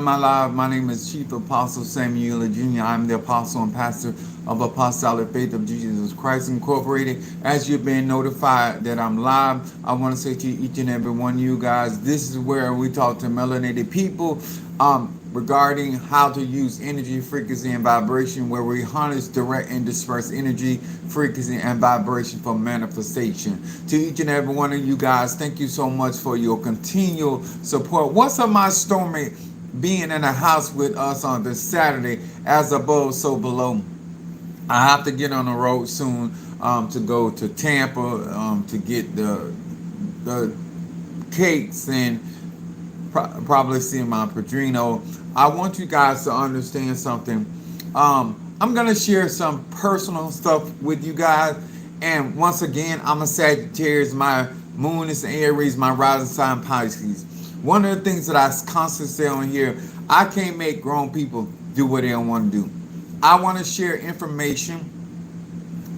My life. My name is Chief Apostle Samuel Jr. I'm the apostle and pastor of Apostolic Faith of Jesus Christ Incorporated. As you've been notified that I'm live, I want to say to each and every one of you guys, this is where we talk to melanated people regarding how to use energy, frequency, and vibration, where we harness direct and disperse energy, frequency, and vibration for manifestation. To each and every one of you guys, thank you so much for your continual support. What's up, my stormy? Being in a house with us on this Saturday, as above, so below. I have to get on the road soon to go to Tampa to get the cakes and probably see my padrino. I want you guys to understand something. I'm gonna share some personal stuff with you guys. And once again, I'm a Sagittarius. My moon is in Aries. My rising sign Pisces. One of the things that I constantly say on here, I can't make grown people do what they don't want to do. I want to share information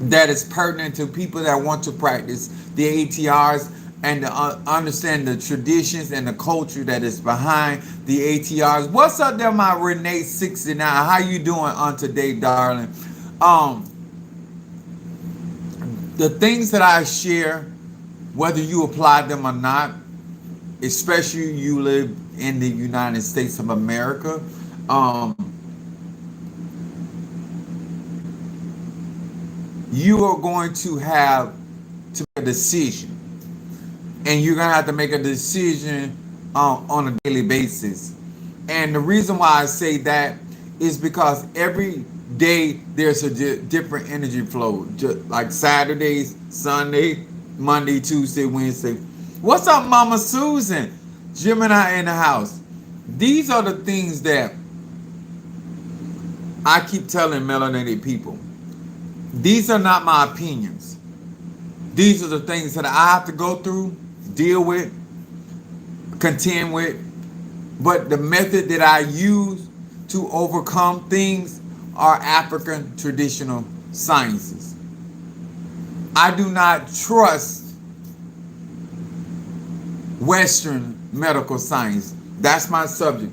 that is pertinent to people that want to practice the ATRs and to understand the traditions and the culture that is behind the ATRs. What's up there, my Renee 69? How you doing on today, darling? The things that I share, whether you apply them or not, especially you live in the United States of America, you are going to have to make a decision. And you're going to have to make a decision on a daily basis. And the reason why I say that is because every day there's a different energy flow. Just like Saturdays, Sunday, Monday, Tuesday, Wednesday. What's up, Mama Susan? Gemini in the house. These are the things that I keep telling melanated people. These are not my opinions. These are the things that I have to go through, deal with, contend with. But the method that I use to overcome things are African traditional sciences. I do not trust Western medical science. That's my subject.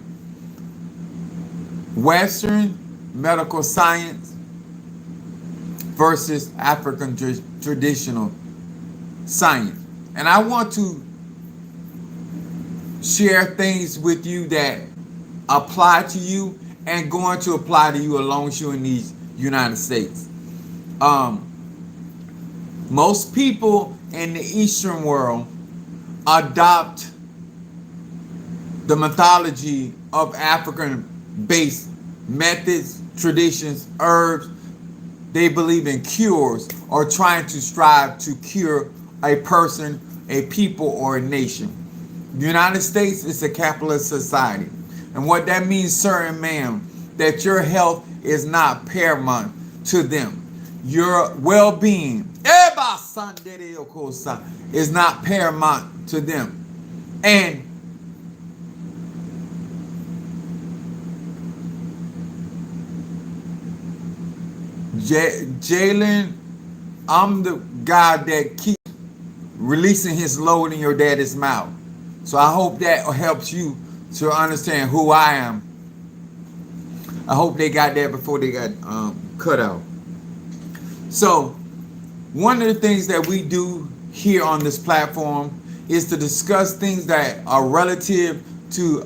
Western medical science versus African traditional science. And I want to share things with you that apply to you and going to apply to you as long as you're in the United States. Most people in the Eastern world adopt the mythology of African-based methods, traditions, herbs. They believe in cures or trying to strive to cure a person, a people, or a nation. The United States is a capitalist society. And what that means, sir and ma'am, that your health is not paramount to them. Your well-being is not paramount to them. And Jalen, I'm the guy that keeps releasing his load in your daddy's mouth. So I hope that helps you to understand who I am. I hope they got that before they got cut out. So one of the things that we do here on this platform is to discuss things that are relative to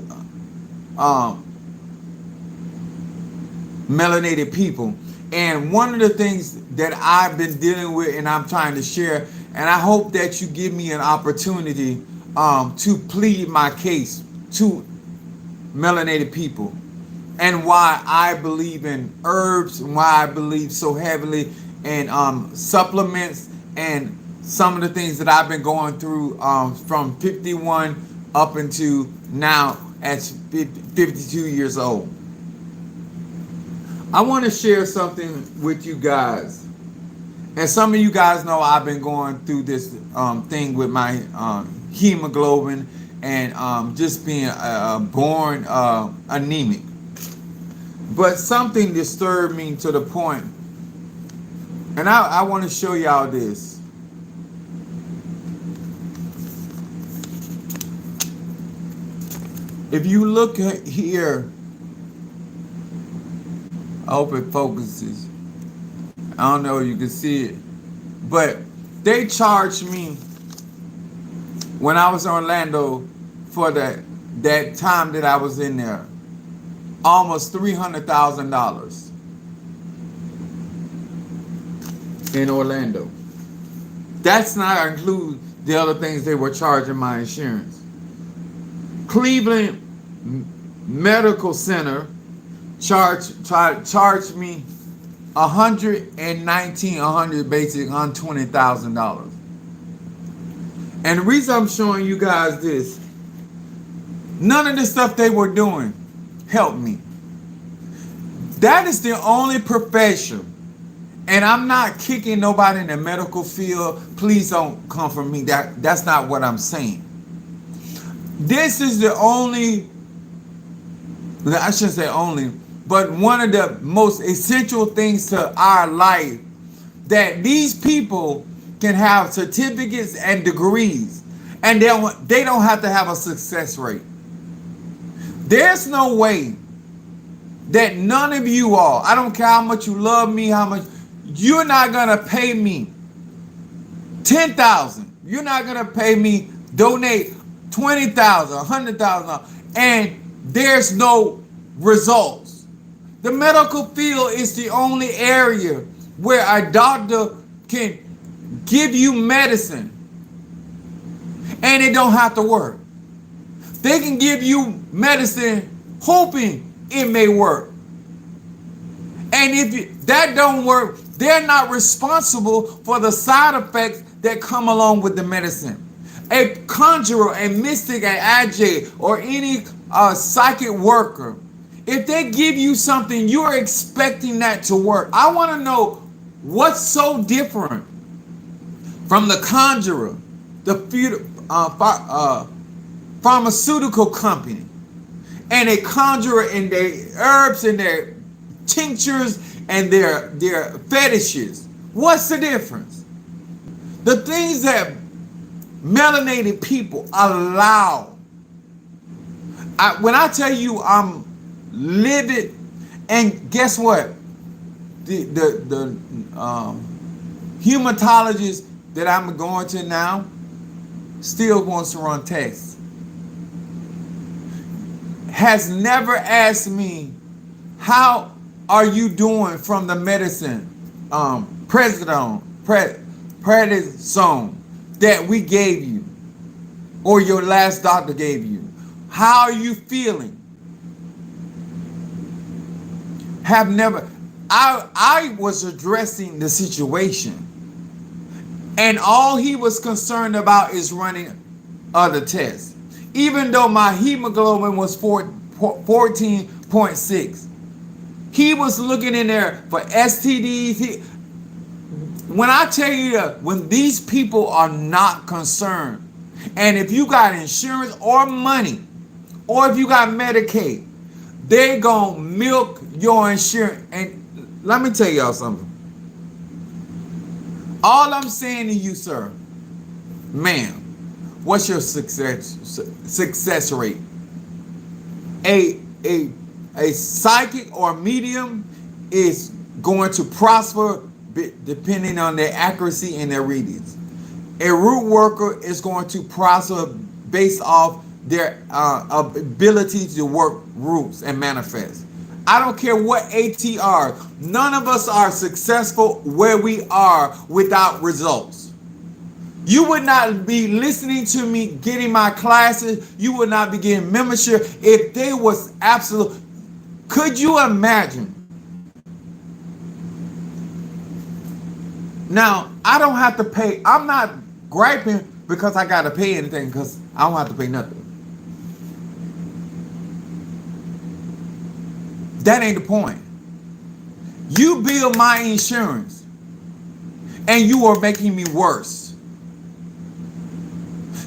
melanated people. And one of the things that I've been dealing with and I'm trying to share, and I hope that you give me an opportunity to plead my case to melanated people, and why I believe in herbs, and why I believe so heavily in supplements, and some of the things that I've been going through from 51 up into now at 52 years old. I want to share something with you guys. And some of you guys know I've been going through this thing with my hemoglobin and just being born anemic. But something disturbed me to the point, and I want to show y'all this. If you look at here, I hope it focuses. I don't know if you can see it, but they charged me when I was in Orlando for that time that I was in there, almost $300,000 in Orlando. That's not include the other things they were charging my insurance. Cleveland Medical Center charged me $120,000. And the reason I'm showing you guys this, none of the stuff they were doing helped me. That is the only profession, and I'm not kicking nobody in the medical field. Please don't come for me. That's not what I'm saying. This is the only, I shouldn't say only, but one of the most essential things to our life, that these people can have certificates and degrees, and they don't have to have a success rate. There's no way that none of you all, I don't care how much you love me, how much, you're not gonna pay me $10,000. You're not gonna pay me, donate $20,000, $100,000, and there's no results. The medical field is the only area where a doctor can give you medicine and it don't have to work. They can give you medicine hoping it may work. And if that don't work, they're not responsible for the side effects that come along with the medicine. A conjurer, a mystic, an adjay, or any psychic worker, if they give you something, you're expecting that to work. I want to know what's so different from the conjurer, the pharmaceutical company, and a conjurer and their herbs and their tinctures and their fetishes. What's the difference? The things that melanated people allow. When I tell you I'm livid, and guess what? The hematologist that I'm going to now still wants to run tests. Has never asked me, how are you doing from the medicine, prednisone that we gave you, or your last doctor gave you? How are you feeling? Have never. I was addressing the situation, and all he was concerned about is running other tests. Even though my hemoglobin was 14.6, he was looking in there for STDs. When I tell you that, when these people are not concerned, and if you got insurance or money, or if you got Medicaid, they gonna milk your insurance. And let me tell y'all something. All I'm saying to you, sir, ma'am, what's your success rate? A psychic or medium is going to prosper depending on their accuracy and their readings. A root worker is going to prosper based off their ability to work roots and manifest. I don't care what ATR. None of us are successful where we are without results. You would not be listening to me, getting my classes. You would not be getting membership if they was absolute. Could you imagine? Now, I don't have to pay. I'm not griping because I got to pay anything, because I don't have to pay nothing. That ain't the point. You bill my insurance and you are making me worse.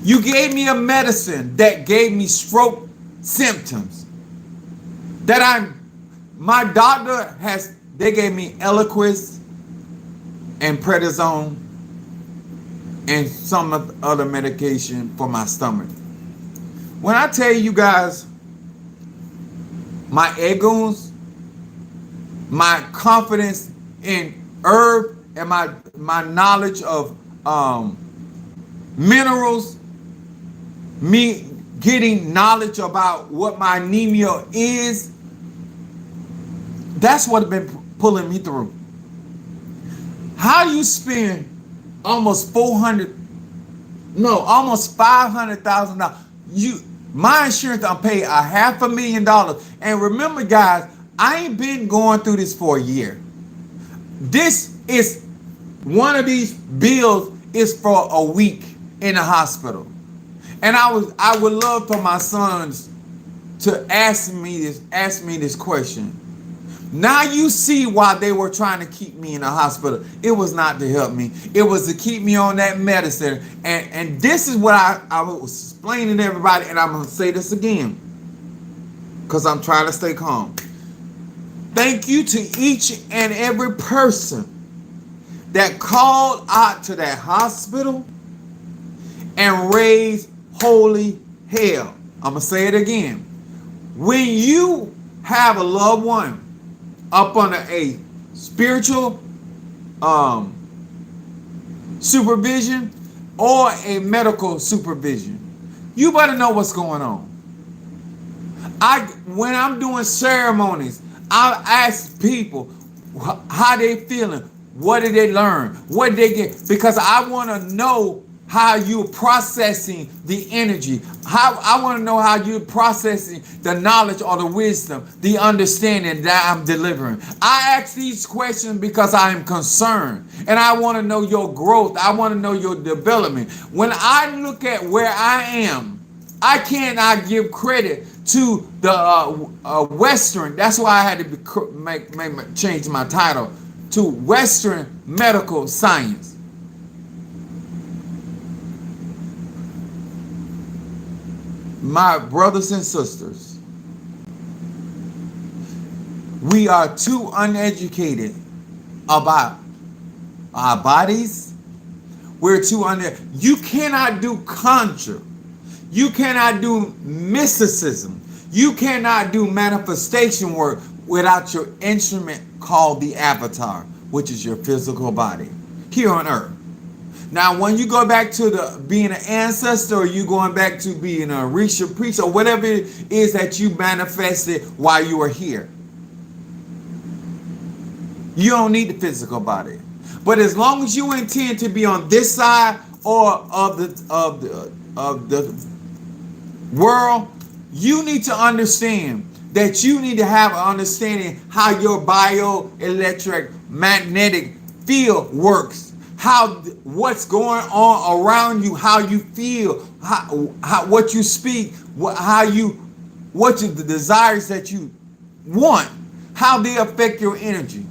You gave me a medicine that gave me stroke symptoms. My doctor they gave me Eliquis and prednisone and some other medication for my stomach. When I tell you guys, my egoons, my confidence in herb, and my knowledge of minerals, me getting knowledge about what my anemia is. That's what has been pulling me through. How you spend almost almost $500,000? My insurance, I'm paid $500,000. And remember, guys, I ain't been going through this for a year. This is one of these bills is for a week in the hospital. And I would love for my sons to ask me this question. Now you see why they were trying to keep me in the hospital. It was not to help me. It was to keep me on that medicine. And this is what I was explaining to everybody, and I'm going to say this again because I'm trying to stay calm. Thank you to each and every person that called out to that hospital and raised holy hell. I'm going to say it again. When you have a loved one up under a spiritual supervision or a medical supervision, you better know what's going on. When I'm doing ceremonies, I ask people how they feeling. What did they learn? What did they get? Because I want to know how you're processing the energy. I want to know how you're processing the knowledge or the wisdom, the understanding that I'm delivering. I ask these questions because I am concerned and I want to know your growth. I want to know your development. When I look at where I am, I cannot give credit to the Western. That's why I had to change my title to Western Medical Science. My brothers and sisters, we are too uneducated about our bodies. We're too You cannot do conjure. You cannot do mysticism. You cannot do manifestation work without your instrument called the avatar, which is your physical body here on earth. Now, when you go back to being an ancestor, or you going back to being a Orisha priest, or whatever it is that you manifested while you were here, you don't need the physical body. But as long as you intend to be on this side or of the world, you need to understand that you need to have an understanding how your bioelectric magnetic field works. What's going on around you, how you feel, how what you speak, the desires that you want, how they affect your energy.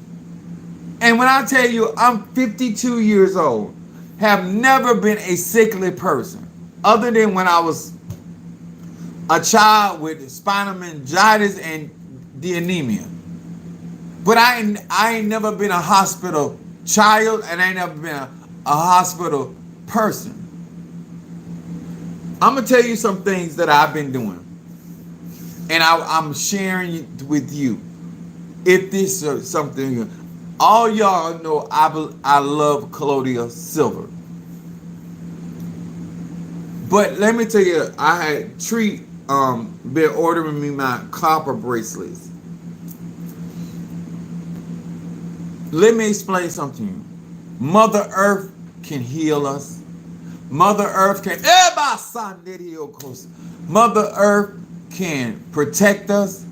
And when I tell you I'm 52 years old, have never been a sickly person, other than when I was a child with spinal meningitis and the anemia. But I ain't never been a hospital child, and I ain't never been a hospital person. I'm gonna tell you some things that I've been doing, and I'm sharing it with you. If this is something, all y'all know, I love colloidal silver. But let me tell you, I had Tree been ordering me my copper bracelets. Let me explain something to you. Mother Earth can heal us. Mother Earth can Mother Earth can protect us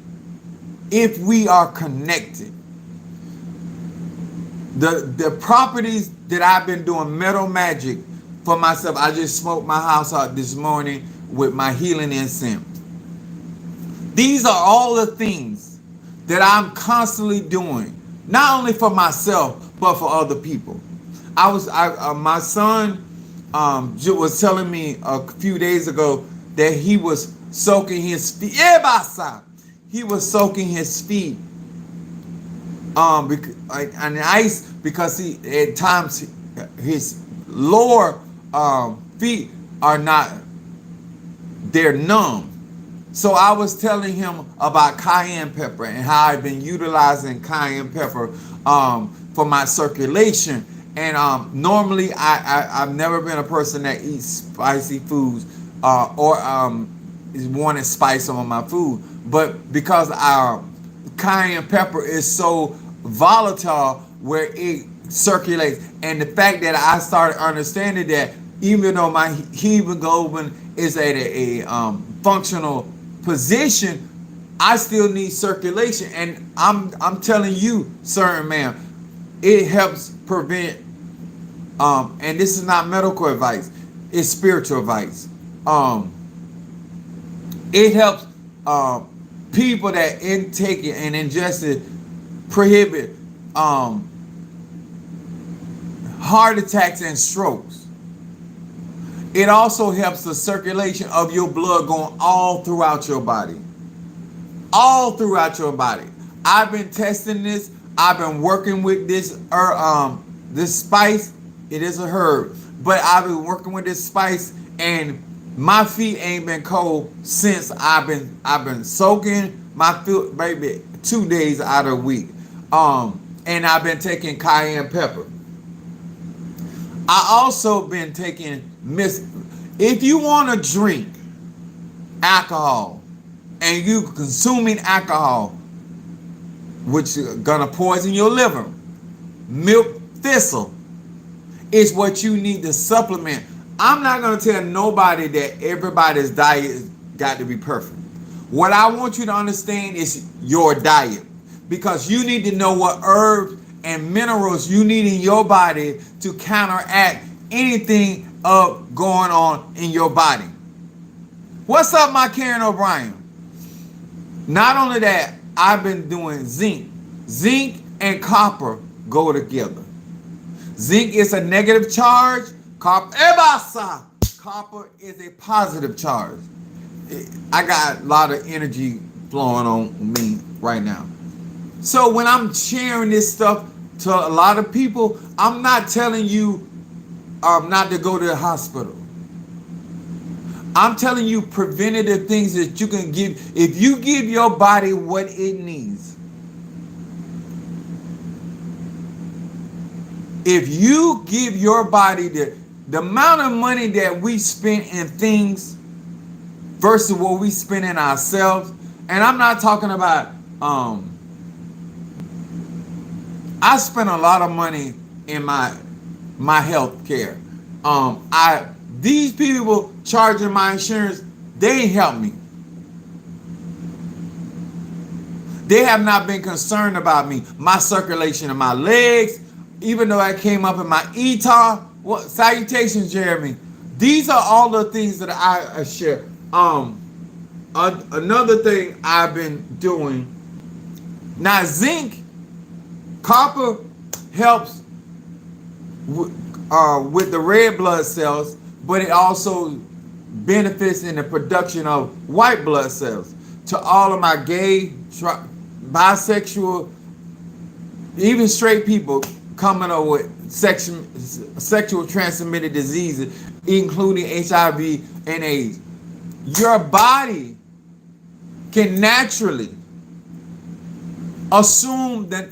if we are connected. The properties that I've been doing metal magic for myself, I just smoked my house out this morning with my healing incense. These are all the things that I'm constantly doing, not only for myself, but for other people. My son was telling me a few days ago that he was soaking his feet. He was soaking his feet on ice because at times his lower feet are not, they're numb. So I was telling him about cayenne pepper and how I've been utilizing cayenne pepper for my circulation. And normally I've never been a person that eats spicy foods or is wanting spice on my food. But because our cayenne pepper is so volatile where it circulates, and the fact that I started understanding that even though my hemoglobin is at a functional position, I still need circulation. And I'm telling you, sir and ma'am, it helps prevent and this is not medical advice, it's spiritual advice. It helps people that intake it and ingest it prohibit heart attacks and strokes. It also helps the circulation of your blood going all throughout your body. All throughout your body. I've been testing this. I've been working with this this spice. It is a herb, but I've been working with this spice, and my feet ain't been cold since I've been soaking my foot, baby, 2 days out of the week. And I've been taking cayenne pepper. I also been taking if you want to drink alcohol and you consuming alcohol, which is gonna poison your liver, milk thistle is what you need to supplement. I'm not gonna tell nobody that everybody's diet has got to be perfect. What I want you to understand is your diet, because you need to know what herbs and minerals you need in your body to counteract anything going on in your body. What's up, my Karen O'Brien? Not only that, I've been doing zinc. Zinc and copper go together. Zinc is a negative charge. Copper is a positive charge. I got a lot of energy flowing on me right now. So when I'm sharing this stuff to a lot of people, I'm not telling you not to go to the hospital. I'm telling you preventative things that you can give. If you give your body what it needs. If you give your body the amount of money that we spend in things versus what we spend in ourselves, and I'm not talking about I spend a lot of money in my health care. These people charging my insurance, they ain't help me. They have not been concerned about me, my circulation in my legs, even though I came up in my ETA. Well, salutations, Jeremy. These are all the things that I share. Another thing I've been doing. Now, zinc, copper helps with the red blood cells, but it also benefits in the production of white blood cells. To all of my gay, bisexual, even straight people coming up with sexual transmitted diseases, including HIV and AIDS. Your body can naturally assume the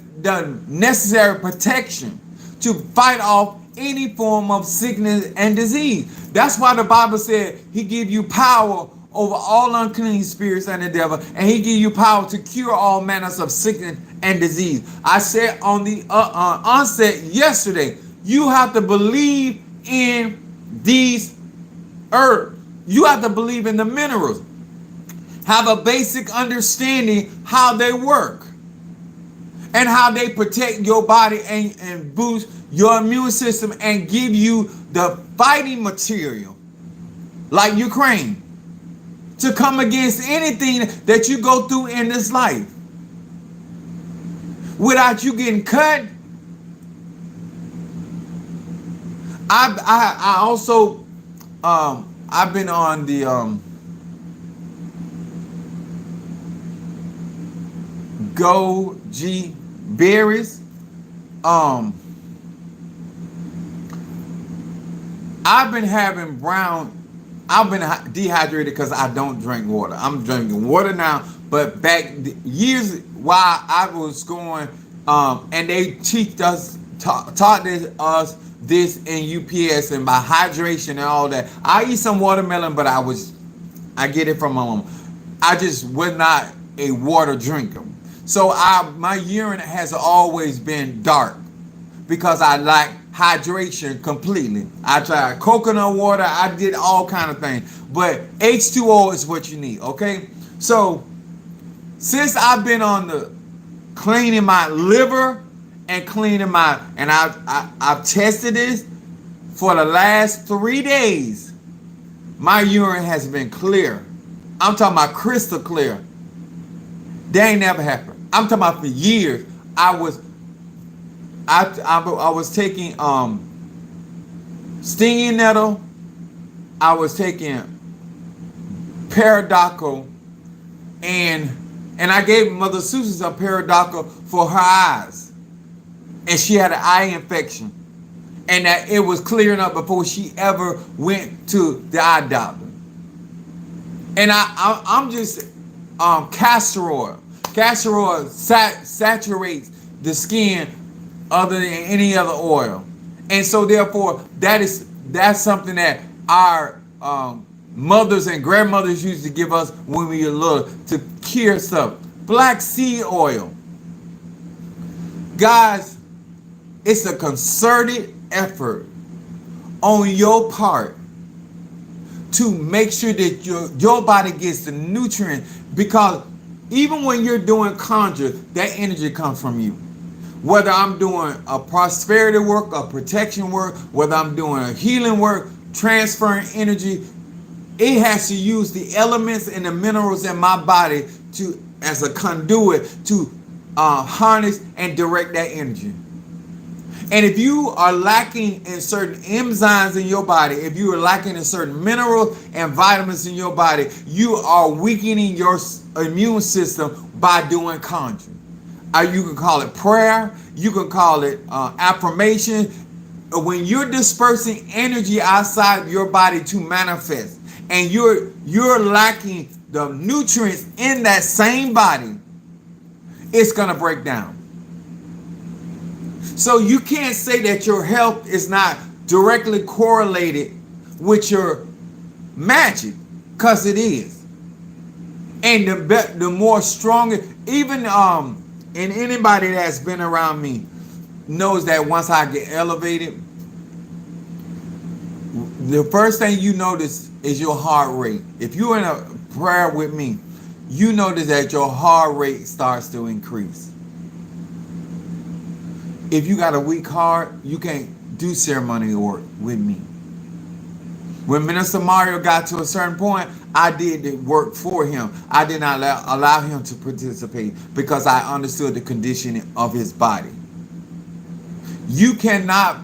necessary protection to fight off any form of sickness and disease. That's why the Bible said he give you power over all unclean spirits and the devil, and he give you power to cure all manners of sickness and disease. I said on the onset yesterday, you have to believe in these herbs. You have to believe in the minerals. Have a basic understanding how they work and how they protect your body and boost your immune system and give you the fighting material, like Ukraine, to come against anything that you go through in this life without you getting cut. I also I've been on the goji berries. I've been having brown I've been dehydrated because I don't drink water. I'm drinking water now, but back years while I was going, and they taught us this in UPS and by hydration and all that. I eat some watermelon, but I get it from my mom. I just was not a water drinker. So my urine has always been dark because I lack hydration completely. I tried coconut water, I did all kind of things, but H2O is what you need, okay? So since I've been on the cleaning my liver and cleaning I've tested this for the last 3 days, my urine has been clear. I'm talking about crystal clear. That ain't never happened. I'm talking about for years. I was taking stinging nettle. I was taking Paradoco, and I gave Mother Susan some Paradoco for her eyes, and she had an eye infection, and that it was clearing up before she ever went to the eye doctor. And I'm just castor oil. Castor oil saturates the skin other than any other oil, and so therefore that's something that our mothers and grandmothers used to give us when we were little to cure stuff. Black seed oil, guys, it's a concerted effort on your part to make sure that your body gets the nutrient, because even when you're doing conjure, that energy comes from you. Whether I'm doing a prosperity work, a protection work, whether I'm doing a healing work, transferring energy, it has to use the elements and the minerals in my body to as a conduit to harness and direct that energy. And if you are lacking in certain enzymes in your body, if you are lacking in certain minerals and vitamins in your body, you are weakening your immune system by doing conjuring. You can call it prayer. You can call it affirmation. When you're dispersing energy outside of your body to manifest, and you're lacking the nutrients in that same body, it's gonna break down. So you can't say that your health is not directly correlated with your magic, because it is. And the more stronger, even and anybody that's been around me knows that once I get elevated, the first thing you notice is your heart rate. If you're in a prayer with me, you notice that your heart rate starts to increase. If you got a weak heart, you can't do ceremony work with me. When Minister Mario got to a certain point, I did the work for him. I did not allow him to participate because I understood the condition of his body. You cannot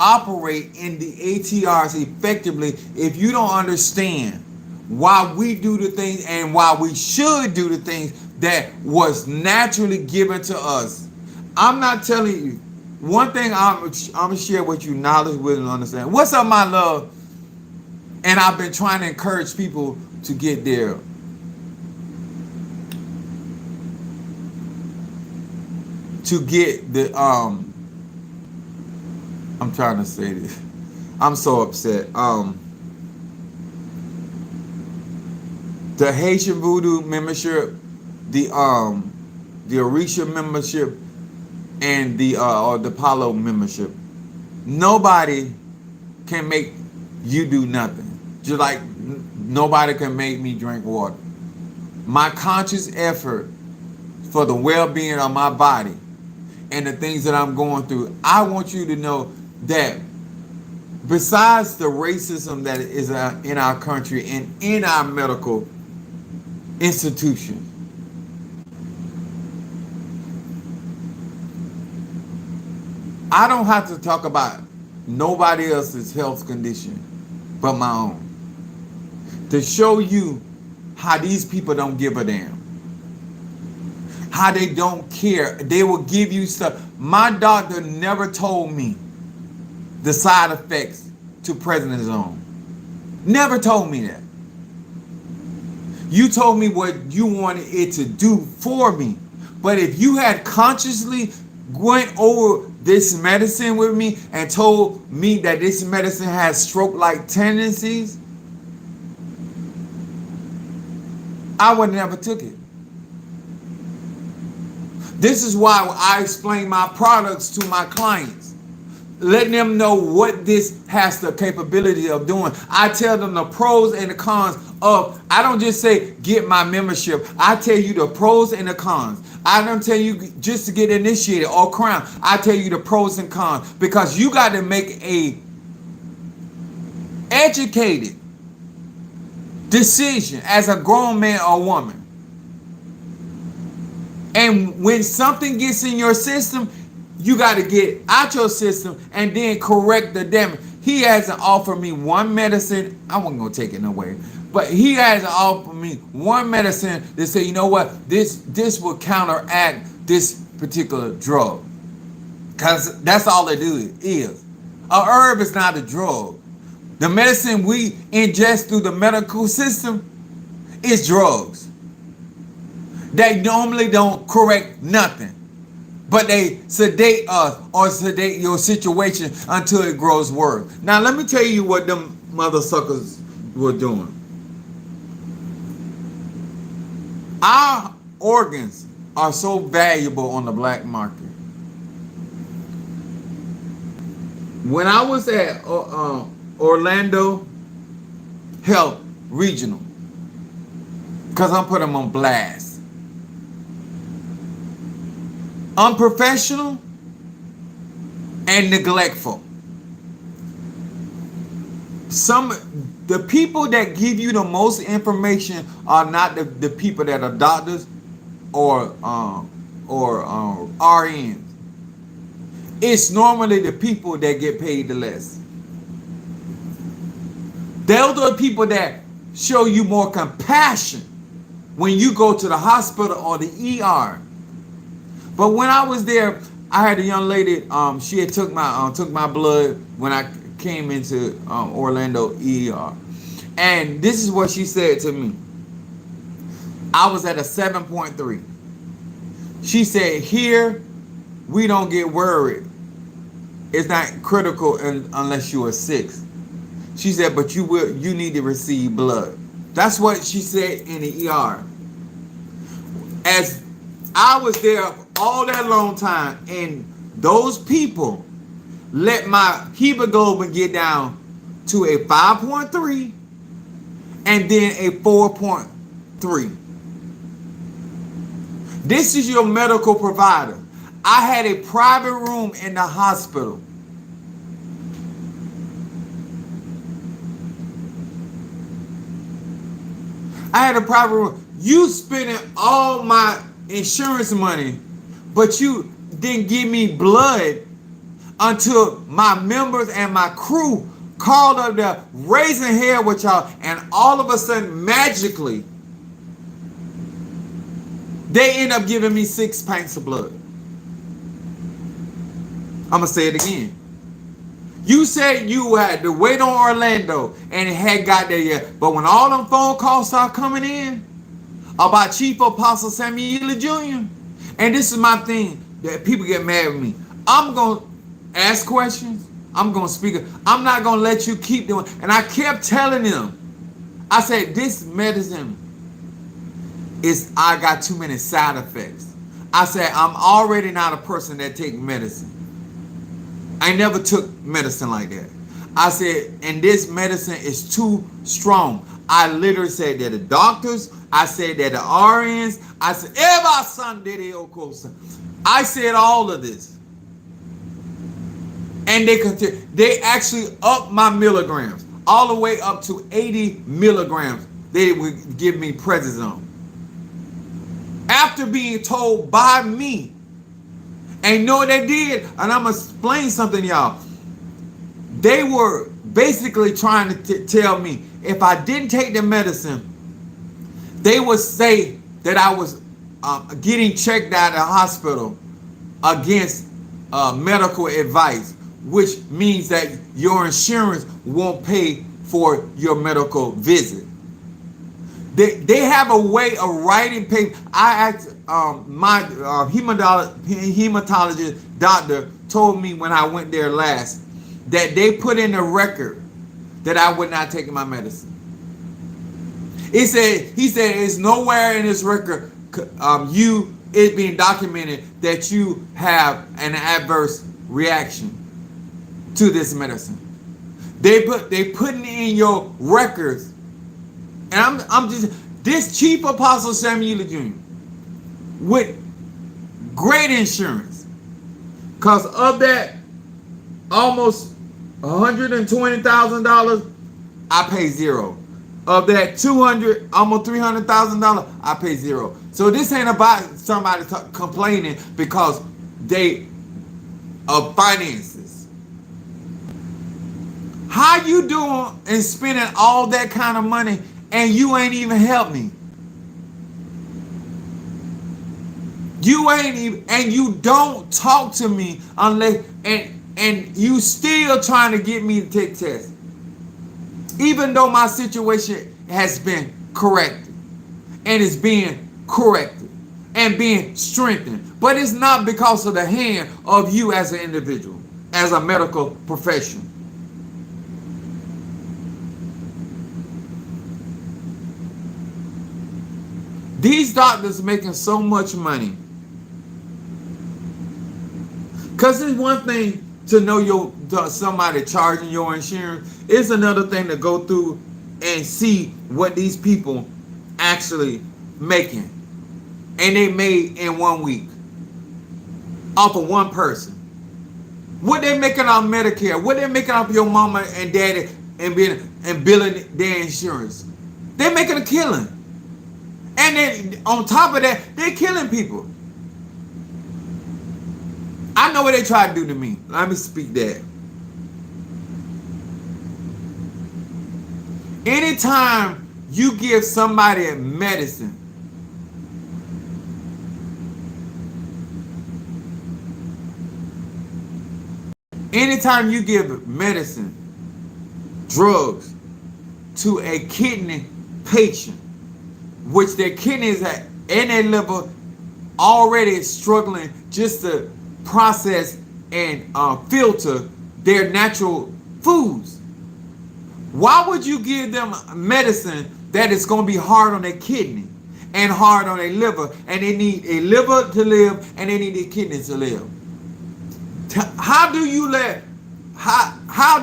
operate in the ATRs effectively if you don't understand why we do the things and why we should do the things that was naturally given to us. I'm not telling you. One thing I'm going to share with you, knowledge, wisdom, and understanding. What's up, my love? And I've been trying to encourage people to get there. To get the, I'm trying to say this. I'm so upset. The Haitian Voodoo membership, the Orisha membership, and the Palo membership. Nobody can make you do nothing. Just like nobody can make me drink water. My conscious effort for the well-being of my body and the things that I'm going through, I want you to know that besides the racism that is in our country and in our medical institutions, I don't have to talk about nobody else's health condition but my own to show you how these people don't give a damn, how they don't care. They will give you stuff. My doctor never told me the side effects to prednisone. Never told me that. You told me what you wanted it to do for me. But if you had consciously went over this medicine with me and told me that this medicine has stroke-like tendencies, I would have never took it. This is why I explain my products to my clients, letting them know what this has the capability of doing. I tell them the pros and the cons of, I don't just say get my membership. I tell you the pros and the cons. I don't tell you just to get initiated or crown. I tell you the pros and cons, because you got to make a educated decision as a grown man or woman. And when something gets in your system, you got to get out your system and then correct the damage. He hasn't offered me one medicine. I wasn't going to take it away. But he hasn't offered me one medicine to say, you know what, this will counteract this particular drug. Because that's all it is. A herb is not a drug. The medicine we ingest through the medical system is drugs. They normally don't correct nothing, but they sedate us or sedate your situation until it grows worse. Now, let me tell you what them mother suckers were doing. Our organs are so valuable on the black market. When I was at Orlando Health Regional, because I'm putting them on blast, unprofessional and neglectful. The people that give you the most information are not the people that are doctors or RNs. It's normally the people that get paid the less. They're the people that show you more compassion when you go to the hospital or the ER. But when I was there, I had a young lady. She had took my blood when I came into Orlando ER, and this is what she said to me. I was at a 7.3. She said, "Here, we don't get worried. It's not critical unless you're a 6." She said, "But you need to receive blood." That's what she said in the ER. As I was there all that long time, and those people let my hemoglobin get down to a 5.3 and then a 4.3. This is your medical provider. I had a private room in the hospital. I had a private room. You spending all my insurance money, but you didn't give me blood until my members and my crew called up there raising hell with y'all, and all of a sudden, magically, they end up giving me 6 pints of blood. I'm going to say it again. You said you had to wait on Orlando and it hadn't got there yet, but when all them phone calls start coming in about Chief Apostle Samuel Jr., and this is my thing that people get mad with me, I'm going to ask questions. I'm going to speak. I'm not going to let you keep doing. And I kept telling them, I said, this medicine I got too many side effects. I said, I'm already not a person that take medicine. I never took medicine like that. I said, and this medicine is too strong. I literally said that the doctors, I said that the RNs, I said, I said all of this. And they actually upped my milligrams all the way up to 80 milligrams. They would give me prednisone. After being told by me, and you know what they did? And I'm going to explain something to y'all. They were basically trying to tell me if I didn't take the medicine, they would say that I was getting checked out of the hospital against medical advice, which means that your insurance won't pay for your medical visit. They have a way of writing paper. I asked my hematologist doctor told me when I went there last that they put in a record that I would not take my medicine. He said it's nowhere in this record it being documented that you have an adverse reaction to this medicine. They putting in your records, and I'm just this Chief Apostle Samuel Jr. with great insurance, cause of that almost $120,000, I pay zero. Of that almost $300,000, I pay zero. So this ain't about somebody complaining because they of finances. How you doing and spending all that kind of money and you ain't even help me? You ain't even, and you don't talk to me unless, and you still trying to get me to take tests. Even though my situation has been corrected and is being corrected and being strengthened. But it's not because of the hand of you as an individual, as a medical professional. These doctors making so much money. Because it's one thing to know somebody charging your insurance. It's another thing to go through and see what these people actually making. And they made in 1 week. Off of one person. What they making off Medicare. What they making off your mama and daddy and billing their insurance. They're making a killing. And then on top of that, they're killing people. I know what they try to do to me. Let me speak that. Anytime you give somebody medicine, anytime you give medicine, drugs to a kidney patient, which their kidneys and their liver already struggling just to process and filter their natural foods. Why would you give them medicine that is going to be hard on their kidney and hard on their liver, and they need a liver to live and they need their kidneys to live? How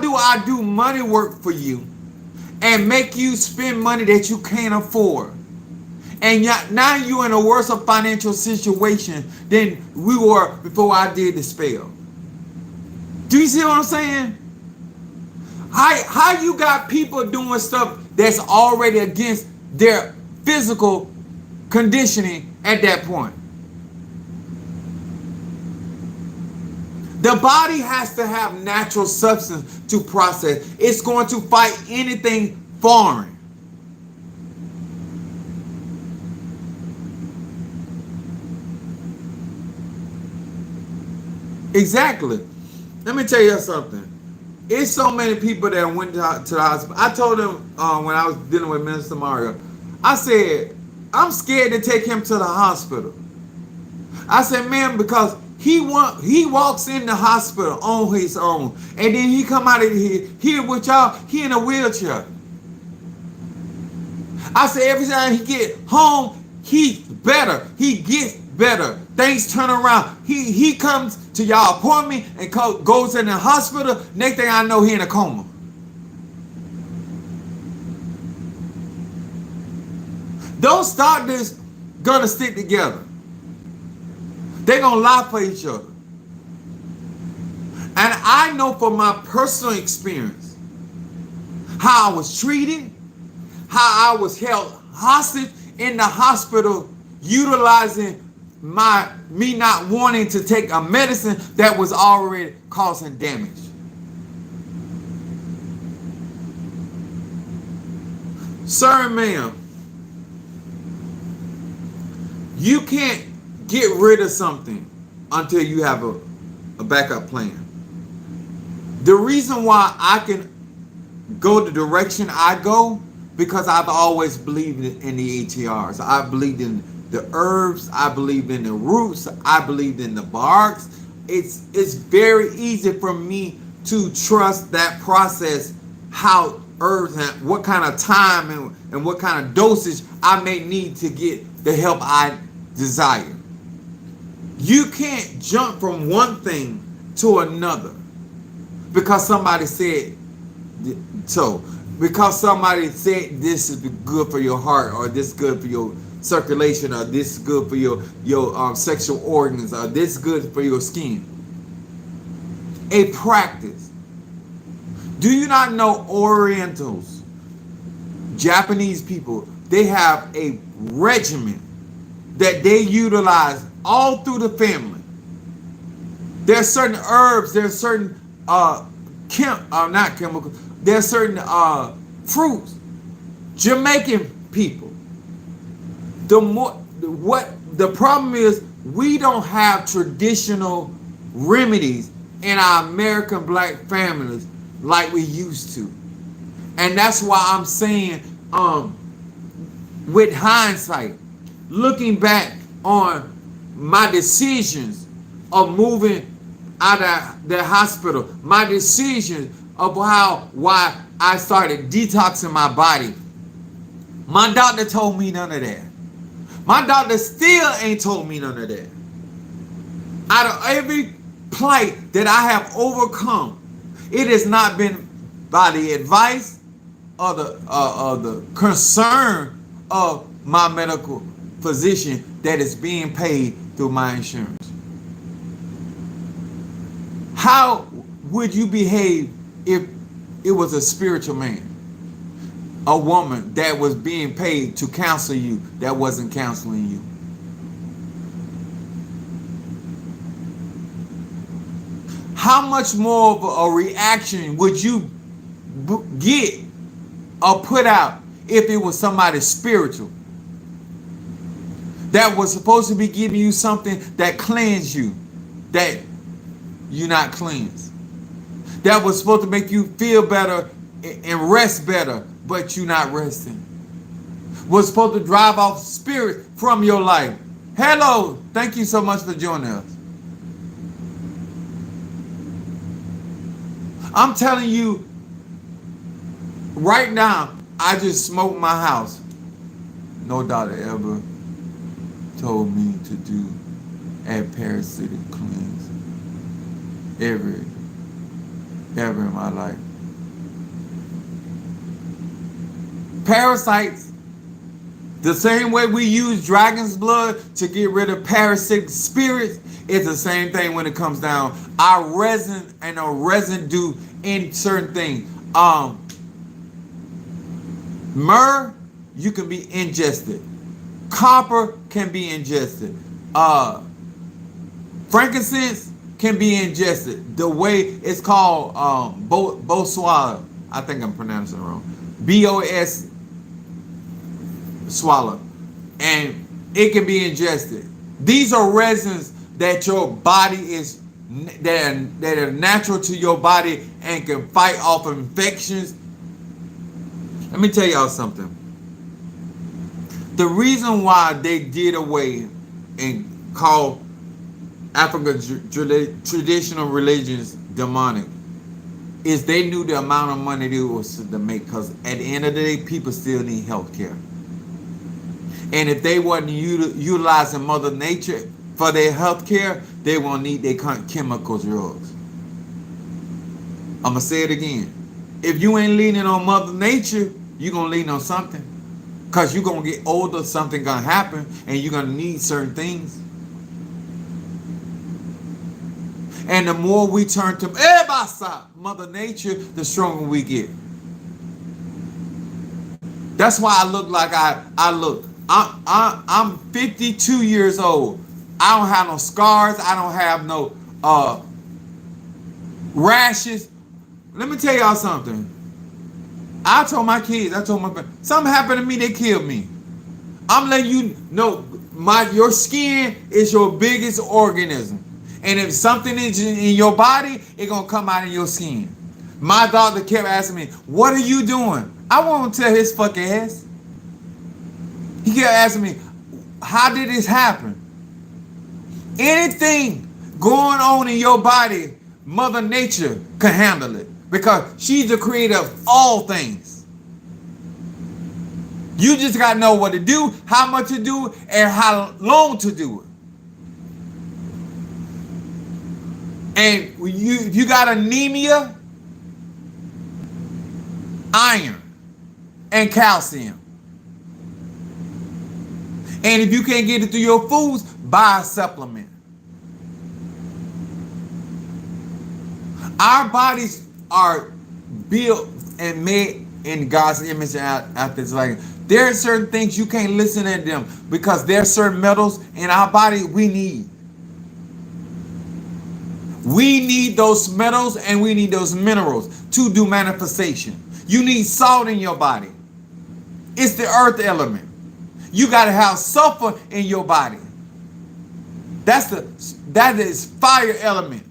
do I do money work for you and make you spend money that you can't afford? And now you're in a worse financial situation than we were before I did the spell. Do you see what I'm saying? How you got people doing stuff that's already against their physical conditioning at that point? The body has to have natural substance to process. It's going to fight anything foreign. Exactly. Let me tell you something. It's so many people that went to the hospital. I told them when I was dealing with Minister Mario, I said, I'm scared to take him to the hospital. I said, man, because he walks in the hospital on his own, and then he come out of here with y'all, he in a wheelchair. I said, every time he get home, he's better. He gets better. Things turn around. He comes to y'all appointment and goes in the hospital. Next thing I know, he in a coma. Those doctors gonna stick together. They're gonna lie for each other. And I know from my personal experience how I was treated, how I was held hostage in the hospital, utilizing me not wanting to take a medicine that was already causing damage. Sir and ma'am, you can't get rid of something until you have a backup plan. The reason why I can go the direction I go because I've always believed in the ATRs. I believed in the herbs. I believed in the roots. I believed in the barks. It's very easy for me to trust that process, how herbs and what kind of time and what kind of dosage I may need to get the help I desire. You can't jump from one thing to another because somebody said so. Because somebody said this is good for your heart, or this is good for your circulation, or this is good for your sexual organs, or this is good for your skin. A practice. Do you not know Orientals, Japanese people, they have a regimen that they utilize all through the family. There's certain herbs, there's certain not chemicals, there's certain fruits. Jamaican people. The problem is we don't have traditional remedies in our American black families like we used to. And that's why I'm saying, with hindsight, looking back on my decisions of moving out of the hospital, my decisions of why I started detoxing my body. My doctor told me none of that. My doctor still ain't told me none of that. Out of every plight that I have overcome, it has not been by the advice or the concern of my medical physician that is being paid through my insurance. How would you behave if it was a spiritual man, a woman that was being paid to counsel you that wasn't counseling you? How much more of a reaction would you get or put out if it was somebody spiritual that was supposed to be giving you something that cleansed you, that you're not cleansed? That was supposed to make you feel better and rest better, but you're not resting. Was supposed to drive off spirit from your life. Hello, thank you so much for joining us. I'm telling you, right now, I just smoked my house. No doctor ever told me to do a parasitic cleanse. Ever in my life. Parasites, the same way we use dragon's blood to get rid of parasitic spirits, it's the same thing when it comes down. Our resin and a residue in certain things. Myrrh, you can be ingested. Copper can be ingested. Frankincense can be ingested. The way it's called Boswellia. I think I'm pronouncing it wrong. BOS swallow. And it can be ingested. These are resins that your body is that are natural to your body and can fight off infections. Let me tell y'all something. The reason why they did away and called African traditional religions demonic is they knew the amount of money they was to make, because at the end of the day, people still need health care. And if they wasn't utilizing Mother Nature for their health care, they won't need their chemical drugs. I'm going to say it again. If you ain't leaning on Mother Nature, you're going to lean on something. Because you're going to get older, something going to happen, and you're going to need certain things. And the more we turn to Mother Nature, the stronger we get. That's why I look like I look. I'm 52 years old. I don't have no scars. I don't have no rashes. Let me tell y'all something. I told my kids, something happened to me, they killed me. I'm letting you know, your skin is your biggest organism. And if something is in your body, it's going to come out in your skin. My doctor kept asking me, what are you doing? I won't tell his fucking ass. He kept asking me, how did this happen? Anything going on in your body, Mother Nature can handle it because she's the creator of all things. You just got to know what to do, how much to do, and how long to do it. And if you got anemia, iron and calcium. And if you can't get it through your foods, buy a supplement. Our bodies are built and made in God's image after this. Like, there are certain things you can't listen to them because there are certain metals in our body we need. We need those metals and we need those minerals to do manifestation. You need salt in your body. It's the earth element. You got to have sulfur in your body. That is fire element.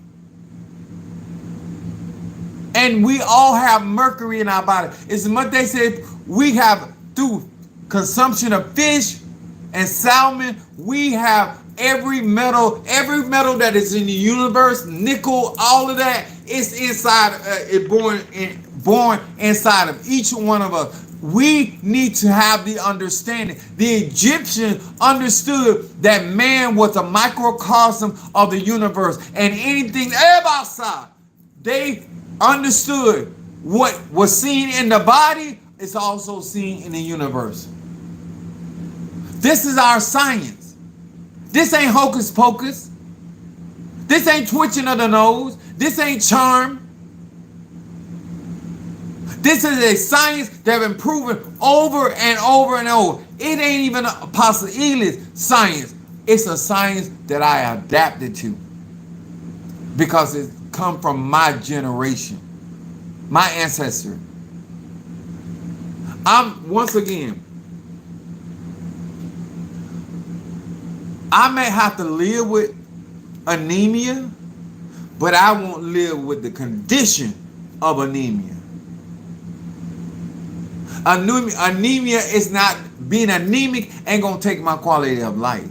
And we all have mercury in our body. As much they say we have through consumption of fish and salmon, we have every metal that is in the universe, nickel, all of that, it's inside, born inside of each one of us. We need to have the understanding. The Egyptians understood that man was a microcosm of the universe, and anything outside, they understood what was seen in the body is also seen in the universe. This is our science. This ain't hocus pocus. This ain't twitching of the nose. This ain't charm. This is a science that has been proven over and over and over. It ain't even a possibility science. It's a science that I adapted to because it come from my generation, my ancestor. Once again, I may have to live with anemia, but I won't live with the condition of anemia. Anemia is not, being anemic ain't gonna take my quality of life.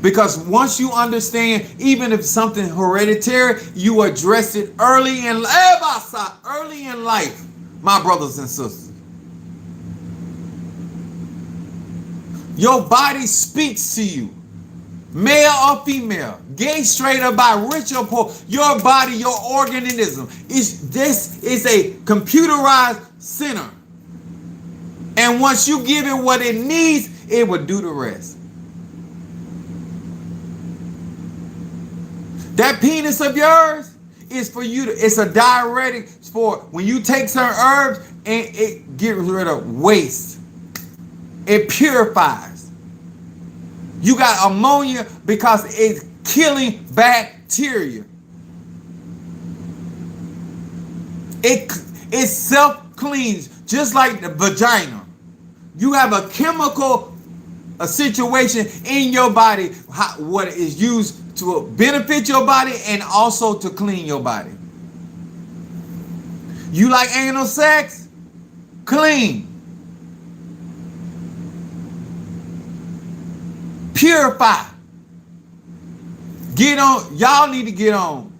Because once you understand, even if something hereditary, you address it early in life, my brothers and sisters. Your body speaks to you, male or female, gay, straight or bi, rich or poor. Your body, your organism, this is a computerized center. And once you give it what it needs, it will do the rest. That penis of yours is for you it's a diuretic for when you take certain herbs and it gets rid of waste. It purifies. You got ammonia because it's killing bacteria. It self-cleans just like the vagina. You have a chemical situation in your body, what is used to benefit your body and also to clean your body. You like anal sex? Clean. Purify. Get on. Y'all need to get on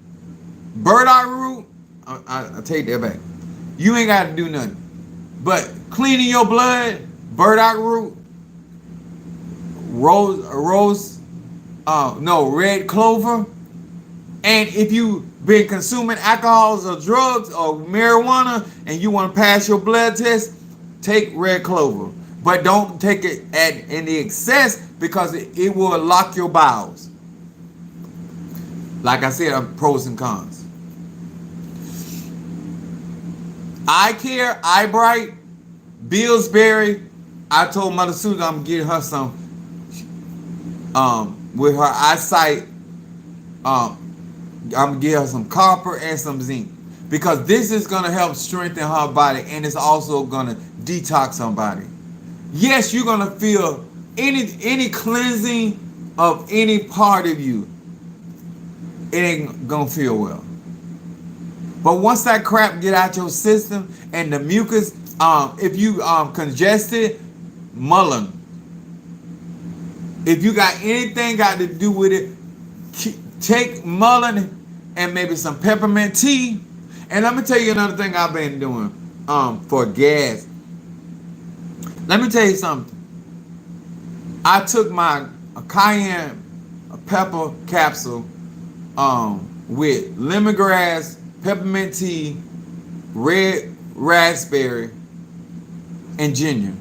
burdock root. I take that back. You ain't got to do nothing. But cleaning your blood, burdock root, red clover. And if you've been consuming alcohols or drugs or marijuana and you want to pass your blood test, take red clover. But don't take it in the excess because it will lock your bowels. Like I said, pros and cons. Eye care, Eye Bright, Billsbury. I told Mother Susan I'm getting her some with her eyesight. I'm gonna give her some copper and some zinc because this is gonna help strengthen her body and it's also gonna detox her body. Yes, you're gonna feel any cleansing of any part of you. It ain't gonna feel well. But once that crap get out your system and the mucus, if you congested, mullein. If you got anything got to do with it, take mullein and maybe some peppermint tea. And let me tell you another thing I've been doing for gas. Let me tell you something. I took my cayenne pepper capsule with lemongrass, peppermint tea, red raspberry, and ginger.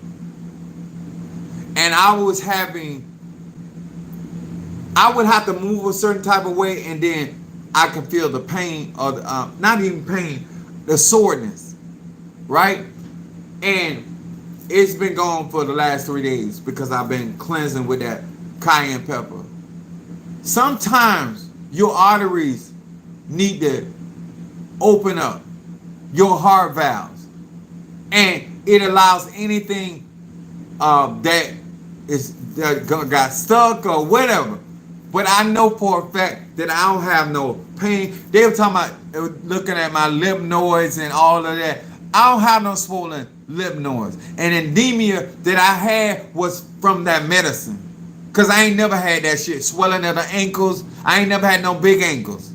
And I would have to move a certain type of way, and then I could feel the pain, or the, not even pain, the soreness, right? And it's been gone for the last 3 days because I've been cleansing with that cayenne pepper. Sometimes your arteries need to open up, your heart valves, and it allows anything that got stuck or whatever. But I know for a fact that I don't have no pain. They were talking about looking at my lymph nodes and all of that. I don't have no swollen lymph nodes. And anemia that I had was from that medicine. Because I ain't never had that shit. Swelling of the ankles. I ain't never had no big ankles.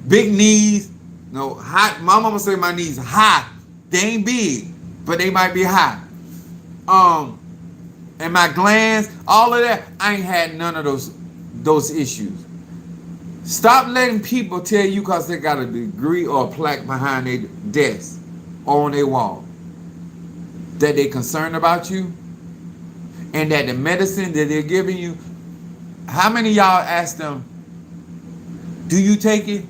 Big knees. No high. My mama say my knees high. They ain't big, but they might be high. And my glands, all of that, I ain't had none of those issues. Stop letting people tell you because they got a degree or a plaque behind their desk or on their wall that they concerned about you and that the medicine that they're giving you. How many of y'all ask them, do you take it?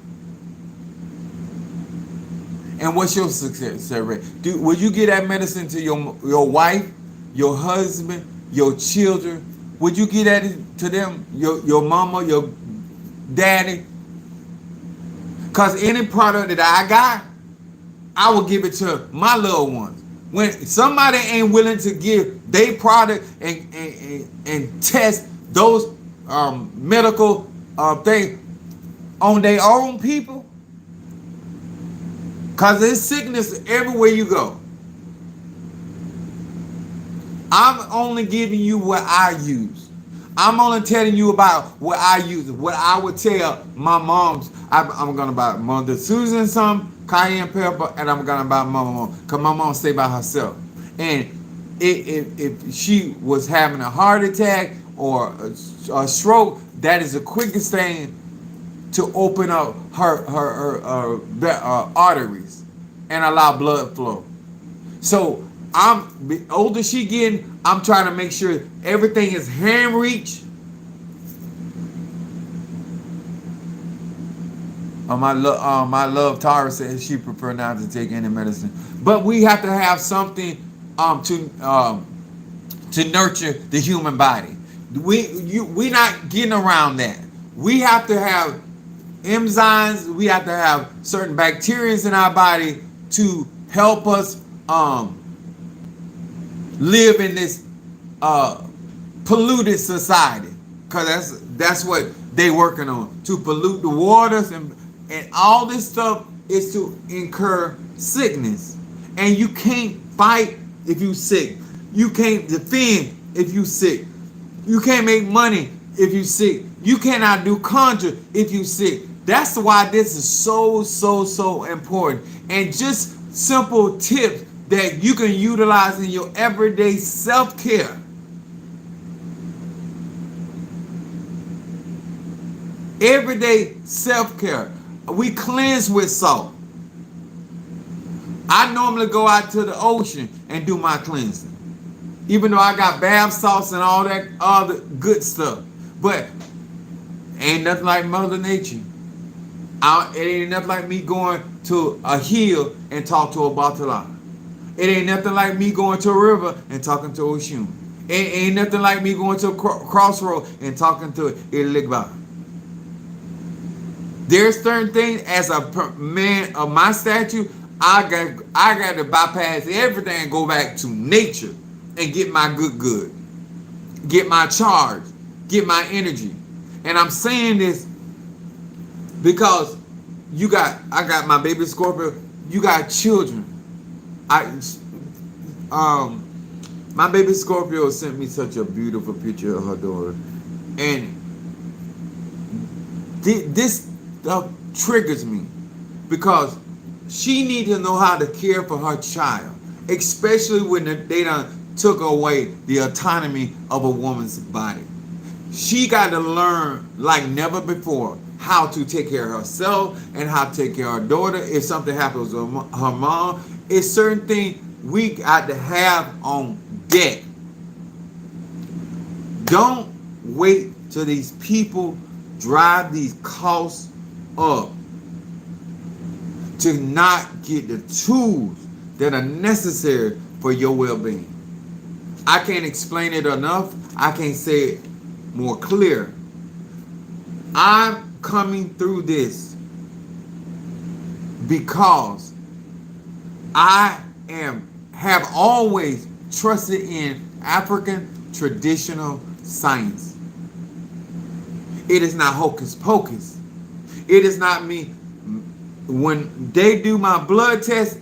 And what's your success rate? Will you give that medicine to your wife, your husband, your children? Would you give that to them, your mama, your daddy? Because any product that I got, I will give it to my loved ones. When somebody ain't willing to give their product and test those medical things on their own people, because there's sickness everywhere you go. I'm only giving you what I use. I'm only telling you about what I use. What I would tell my moms. I'm going to buy Mother Susan some cayenne pepper, and I'm going to buy my mom. Because my mom stay by herself. And if she was having a heart attack or a stroke, that is the quickest thing to open up her arteries and allow blood flow. So the older she getting, I'm trying to make sure everything is hand reach. My love Tara says she prefer not to take any medicine, but we have to have something to nurture the human body. We not getting around that. We have to have enzymes. We have to have certain bacteria in our body to help us live in this polluted society, because that's what they working on, to pollute the waters, and all this stuff is to incur sickness. And you can't fight if you sick. You can't defend if you sick. You can't make money if you sick. You cannot do conjure if you sick. That's why this is so important. And just simple tips that you can utilize in your everyday self-care. Everyday self-care. We cleanse with salt. I normally go out to the ocean and do my cleansing, even though I got bath salts and all that other good stuff. But ain't nothing like Mother Nature. It ain't nothing like me going to a hill and talk to a Batala. It ain't nothing like me going to a river and talking to Oshun. It ain't nothing like me going to a crossroad and talking to Iligba. There's certain things as a man of my stature, I got to bypass everything and go back to nature and get my good, get my charge, get my energy. And I'm saying this because I got my baby Scorpio. You got children. I my baby Scorpio sent me such a beautiful picture of her daughter, and this stuff triggers me because she needs to know how to care for her child, especially when they done took away the autonomy of a woman's body. She got to learn like never before how to take care of herself and how to take care of her daughter. If something happens to her mom, it's certain things we got to have on deck. Don't wait till these people drive these costs up to not get the tools that are necessary for your well-being. I can't explain it enough. I can't say it more clear. I'm coming through this because I have always trusted in African traditional science. It is not hocus pocus. It is not me. When they do my blood test,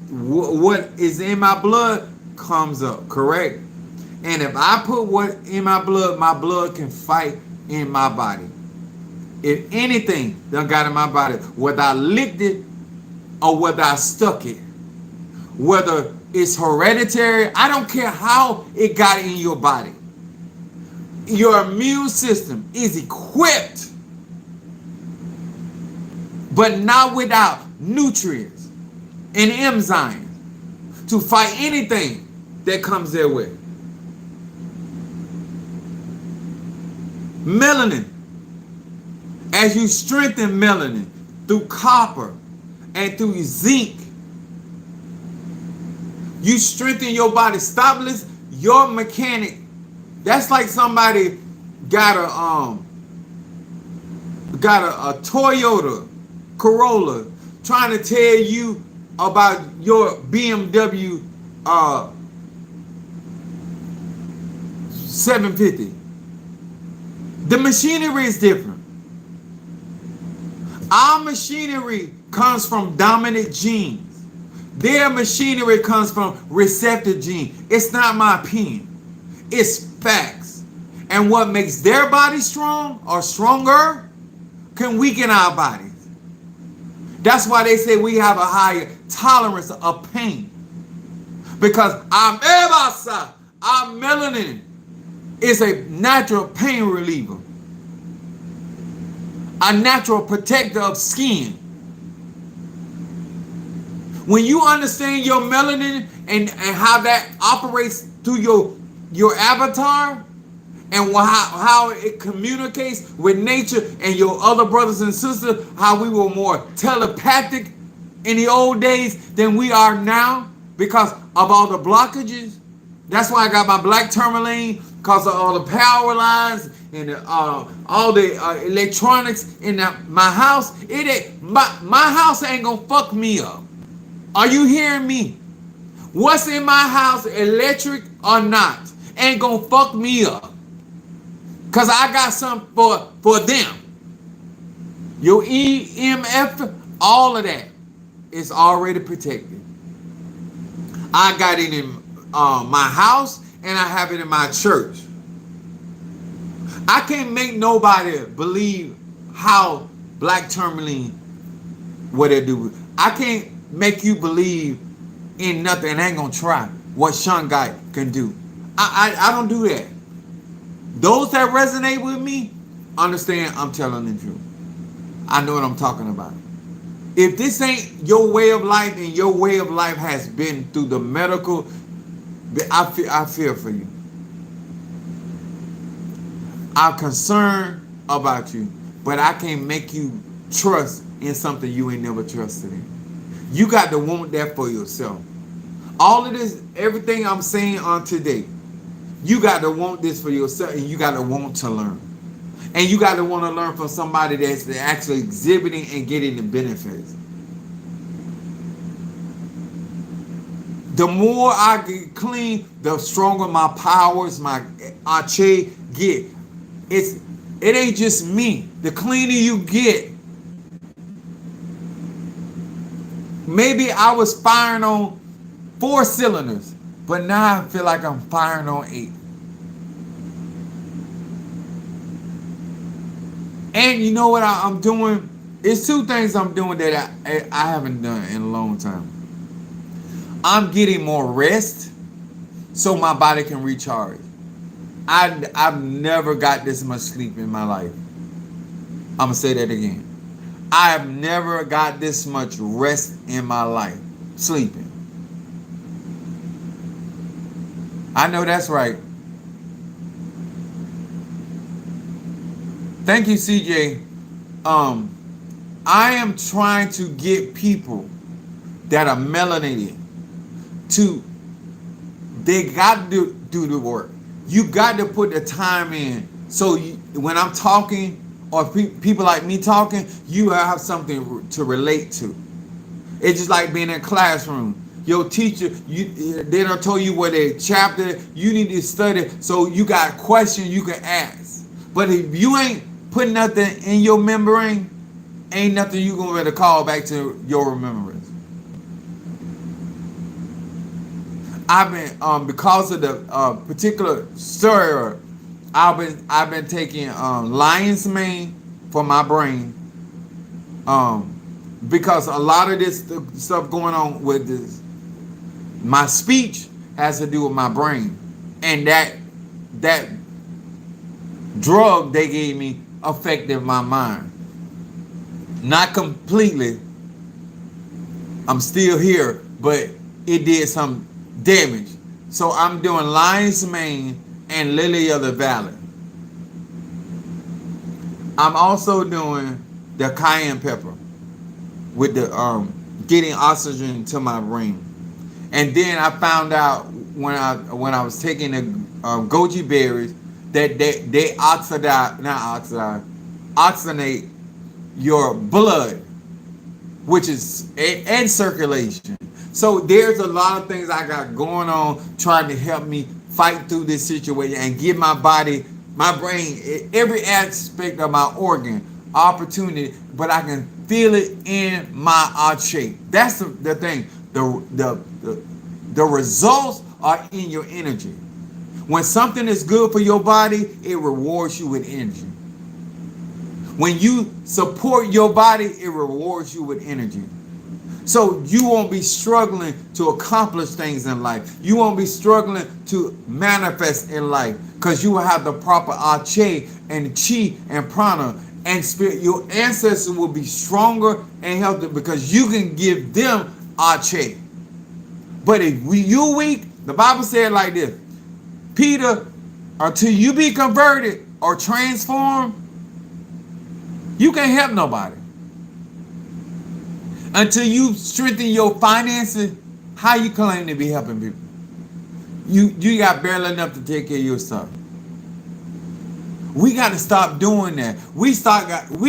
what is in my blood comes up, correct? And if I put what in my blood can fight in my body. If anything done got in my body, whether I licked it or whether I stuck it, whether it's hereditary, I don't care how it got in your body. Your immune system is equipped, but not without nutrients and enzymes to fight anything that comes their way. Melanin, as you strengthen melanin through copper and through zinc, you strengthen your body. Stop listening. Your mechanic, that's like somebody got a Toyota Corolla trying to tell you about your BMW 750. The machinery is different. Our machinery comes from dominant genes. Their machinery comes from receptive genes. It's not my opinion. It's facts. And what makes their body strong or stronger can weaken our bodies. That's why they say we have a higher tolerance of pain. Because our melanin is a natural pain reliever, a natural protector of skin. When you understand your melanin and how that operates through your avatar and how it communicates with nature and your other brothers and sisters, how we were more telepathic in the old days than we are now because of all the blockages. That's why I got my black tourmaline, because of all the power lines and all the electronics in my house. My house ain't gonna fuck me up. Are you hearing me? What's in my house, electric or not, ain't gonna fuck me up. Because I got something for them. Your EMF, all of that is already protected. I got it in my house and I have it in my church. I can't make nobody believe how black tourmaline, what they do. I can't make you believe in nothing and ain't gonna try what Shanghai can do. I don't do that. Those that resonate with me understand I'm telling the truth. I know what I'm talking about. If this ain't your way of life and your way of life has been through the medical, I feel for you. I'm concerned about you, but I can't make you trust in something you ain't never trusted in. You got to want that for yourself. All of this, everything I'm saying on today, you got to want this for yourself, and you got to want to learn. And you got to want to learn from somebody that's actually exhibiting and getting the benefits. The more I get clean, the stronger my powers, my Ache get. It ain't just me. The cleaner you get, Maybe I was firing on 4 cylinders, but now I feel like I'm firing on 8. And you know what I'm doing? It's 2 things I'm doing that I haven't done in a long time. I'm getting more rest so my body can recharge. I've never got this much sleep in my life. I'm going to say that again. I have never got this much rest in my life. Sleeping. I know that's right. Thank you, CJ. I am trying to get people that are melanated to, they got to do the work. You got to put the time in. So when I'm talking, or people like me talking, you have something to relate to. It's just like being in a classroom. Your teacher, they don't tell you what a chapter you need to study, so you got questions you can ask. But if you ain't putting nothing in your membrane, ain't nothing you gonna be able to call back to your remembrance. I've been because of the particular story, I've been taking lion's mane for my brain, because a lot of this stuff going on with this, my speech has to do with my brain, and that drug they gave me affected my mind. Not completely. I'm still here, but it did some damage. So I'm doing lion's mane and lily of the valley. I'm also doing the cayenne pepper with the getting oxygen to my brain. And then I found out when I was taking the goji berries that they oxygenate your blood, which is and circulation. So there's a lot of things I got going on trying to help me fight through this situation and give my body, my brain, every aspect of my organ opportunity, but I can feel it in my odd shape. That's the thing. The results are in your energy. When something is good for your body, it rewards you with energy. When you support your body, it rewards you with energy. So you won't be struggling to accomplish things in life. You won't be struggling to manifest in life because you will have the proper ache and chi and prana and spirit. Your ancestors will be stronger and healthier because you can give them ache. But if you weak, the Bible said like this, Peter, until you be converted or transformed, you can't help nobody. Until you strengthen your finances, how you claim to be helping people? You got barely enough to take care of yourself. We got to stop doing that. We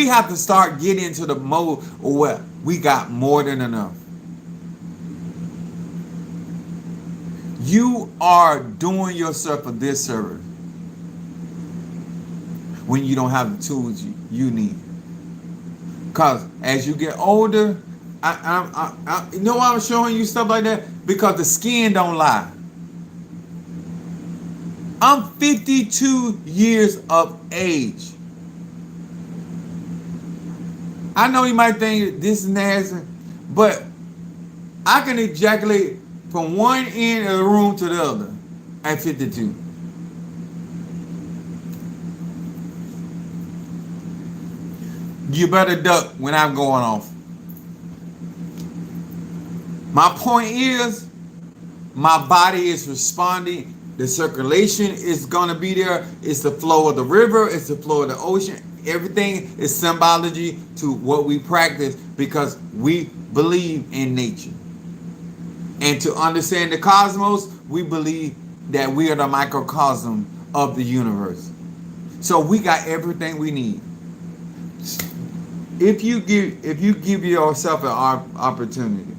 have to start getting into the mode where we got more than enough. You are doing yourself a disservice when you don't have the tools you need. Because as you get older, you know why I'm showing you stuff like that? Because the skin don't lie. I'm 52 years of age. I know you might think this is nasty, but I can ejaculate from one end of the room to the other at 52. You better duck when I'm going off. My point is, my body is responding. The circulation is going to be there. It's the flow of the river. It's the flow of the ocean. Everything is symbology to what we practice because we believe in nature. And to understand the cosmos, we believe that we are the microcosm of the universe. So we got everything we need. If you give yourself an opportunity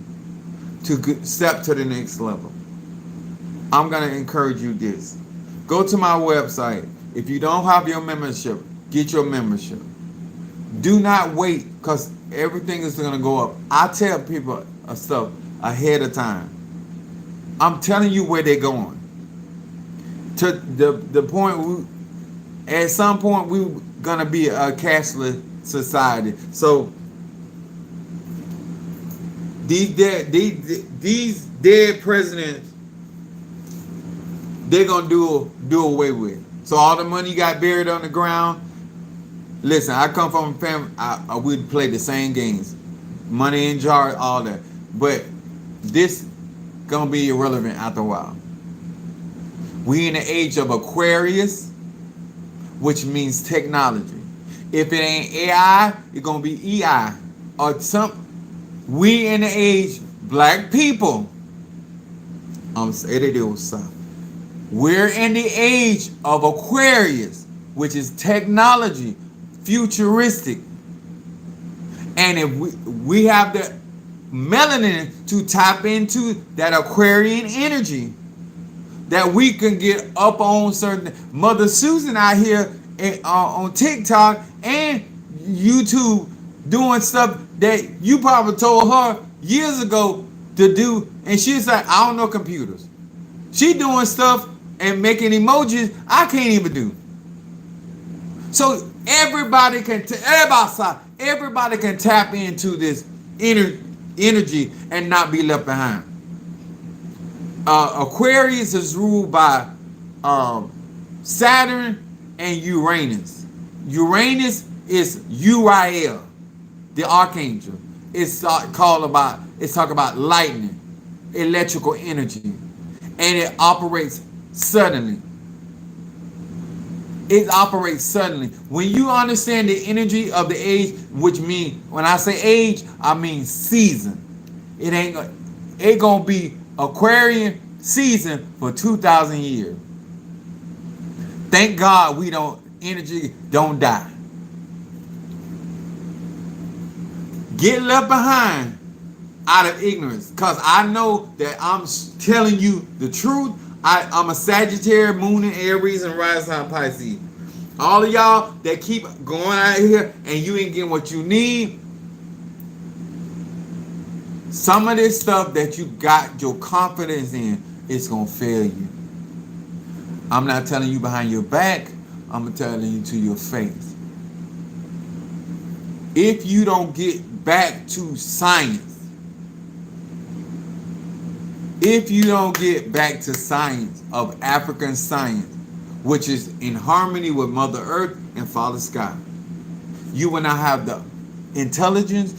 to step to the next level, I'm going to encourage you this. Go to my website. If you don't have your membership, get your membership. Do not wait because everything is going to go up. I tell people of stuff ahead of time. I'm telling you where they're going. To the point at some point we're gonna be a cashless society. So these dead presidents, they're gonna do away with. So all the money you got buried on the ground. Listen, I come from a family. I would play the same games, money in jar, all that. But this gonna be irrelevant after a while. We in the age of Aquarius, which means technology. If it ain't AI, it's gonna be EI or some. We in the age, black people. We're in the age of Aquarius, which is technology, futuristic. And if we have the melanin to tap into that Aquarian energy, that we can get up on certain. Mother Susan out here on TikTok and YouTube doing stuff that you probably told her years ago to do, and she's like, I don't know computers. She doing stuff and making emojis I can't even do. So everybody can tap into this energy and not be left behind. Aquarius is ruled by Saturn and Uranus. Uranus is Uriel, the archangel. It's talking about lightning, electrical energy, and it operates suddenly. It operates suddenly. When you understand the energy of the age, which means when I say age, I mean season. It gonna be Aquarian season for 2,000 years. Thank God energy don't die. Get left behind out of ignorance, because I know that I'm telling you the truth. I'm a Sagittarius, Moon in Aries, and rising sign Pisces. All of y'all that keep going out here and you ain't getting what you need, some of this stuff that you got your confidence in, it's going to fail you. I'm not telling you behind your back. I'm telling you to your face. If you don't get back to science, of African science, which is in harmony with Mother Earth and Father Sky, you will not have the intelligence.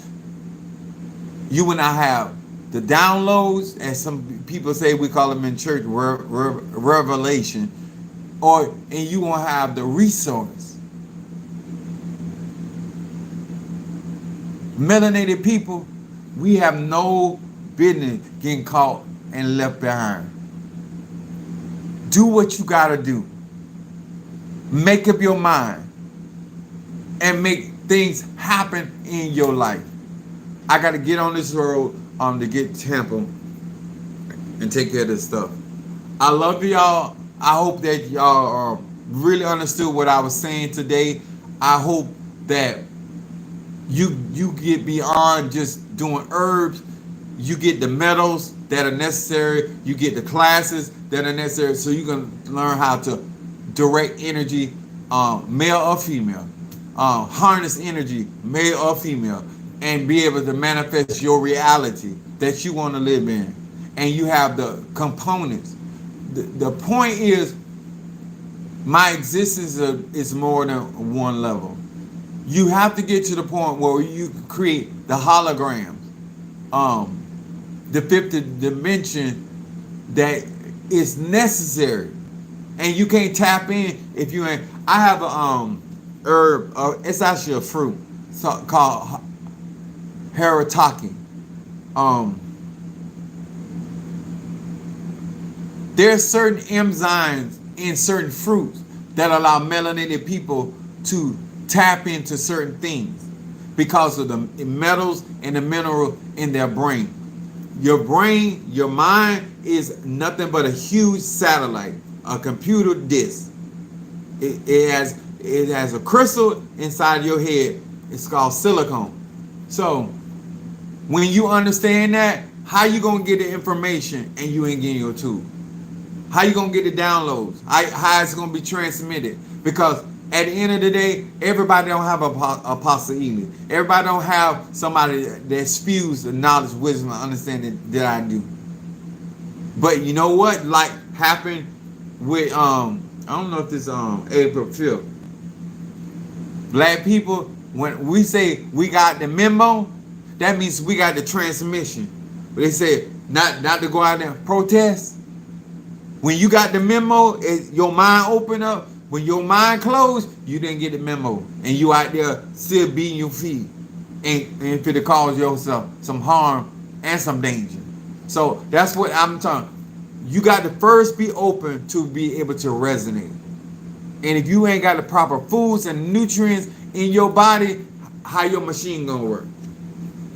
You will not have the downloads, as some people say, we call them in church, revelation, and you won't have the resource. Melanated people, we have no business getting caught and left behind. Do what you gotta do. Make up your mind and make things happen in your life. I gotta get on this road to get Tampa and take care of this stuff. I love y'all. I hope that y'all really understood what I was saying today. I hope that you get beyond just doing herbs. You get the metals that are necessary. You get the classes that are necessary, so you can learn how to direct energy, male or female, harness energy, male or female, and be able to manifest your reality that you want to live in. And you have the components. The point is, my existence is more than one level. You have to get to the point where you create the holograms, the fifth dimension that is necessary, and you can't tap in if you ain't. I have a herb. It's actually a fruit called Haritaki. There's certain enzymes in certain fruits that allow melanated people to tap into certain things because of the metals and the mineral in their brain. Your brain, your mind is nothing but a huge satellite, a computer disk. It has a crystal inside your head. It's called silicone. So When you understand that, how you gonna get the information and you ain't getting your tool? How you gonna get the downloads? How it's gonna be transmitted? Because at the end of the day, everybody don't have a Apostle Ely. Everybody don't have somebody that spews the knowledge, wisdom, and understanding that I do. But you know what? Like happened with I don't know if this April 5th. Black people, when we say we got the memo, that means we got the transmission. But they said not to go out there and protest. When you got the memo, your mind open up. When your mind closed, you didn't get the memo. And you out there still beating your feet. And if it cause yourself some harm and some danger. So that's what I'm talking. You got to first be open to be able to resonate. And if you ain't got the proper foods and nutrients in your body, how your machine gonna work?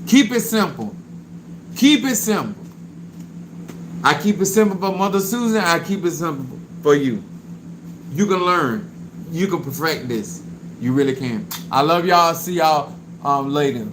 Keep it simple. Keep it simple. I keep it simple for Mother Susan. I keep it simple for you. You can learn. You can perfect this. You really can. I love y'all. See y'all later.